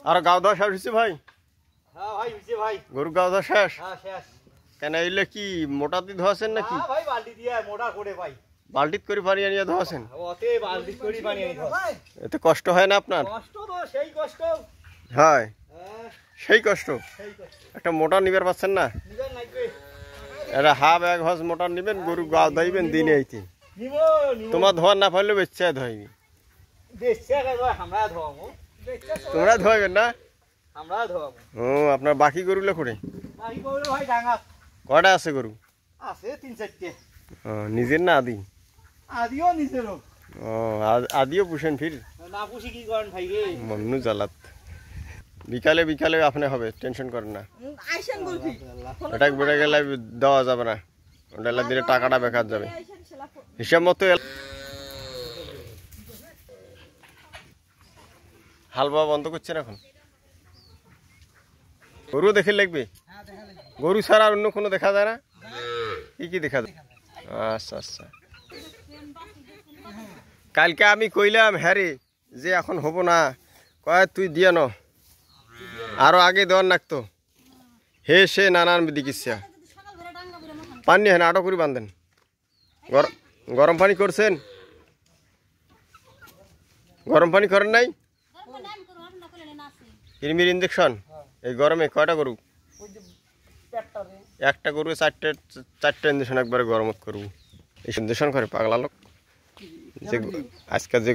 আর গাও দাওয়া শেষ হয়েছে ভাই? হ্যাঁ ভাই হইছে ভাই। গরু গাও দাওয়া শেষ? হ্যাঁ শেষ। কেন এইলে কি মোটা দিয়ে ধোয়াছেন নাকি? হ্যাঁ ভাই বালতি দিয়ে মোটা করে ভাই। বালতিত করে পানি আনিয়ে ধোয়াছেন? ওতে বালতি করে পানি আনি ভাই। এতে কষ্ট হয় না আপনার? কষ্ট তো সেই কষ্ট। হয় হ্যাঁ সেই কষ্ট। সেই কষ্ট। একটা মোটা নিবার পাচ্ছেন না? নিবেন নাকি? এটা হাফ এক হজ মোটা নিবেন, গরু গাও দাইবেন দিনে আইতে। নিব নিব। তোমার ধোয়া না পারলে বেচ্চা ধোয়নি। দেশে গো আমরা ধোয়ামু। তোমরা ধোয়াবেন না? আমরা ধোয়ামু। ও আপনার বাকি গরুগুলো করে? বাকি কইলো ভাই ডাঙ্গা। কয়টা আছে গরু? আছে 3-4টে। ও নিজের না আদি? আদিও নিছেলো। ও আদিও পুষেন ফির? না পুষি কি করেন ভাই রে? মন্নু জ্বালাত। বিকালে বিকালে আপনি হবে, টেনশন করেন না। আইছেন বলছি। এটা বেড়ে গেলে দেওয়া যাবে না, ওটা দিলে টাকাটা বেকার যাবে। হিসাব মতো হাল বাবা বন্ধ করছেন এখন? গরু দেখে লাগবে? গরু ছাড়া আর অন্য কোনো দেখা যায় না? কি কি দেখা যায়? আচ্ছা আচ্ছা। কালকে আমি কইলাম হ্যাঁ রে যে এখন হবো না, কয় তুই দিয়ে ন, আরো আগে দেওয়ার নাকতো। হে সে নানান দিকিচ্ছা পানি হ্যাঁ আটো করে বাঁধেন। গরম পানি করছেন? গরম পানি করেন নাই? কিরমির ইঞ্জেকশন এই গরমে কয়টা গরু? একটা গরু চারটে ইঞ্জেকশন একবারে গরমত করবো। এই ইঞ্জেকশন করে পাগলা লোক যে আজকাল যে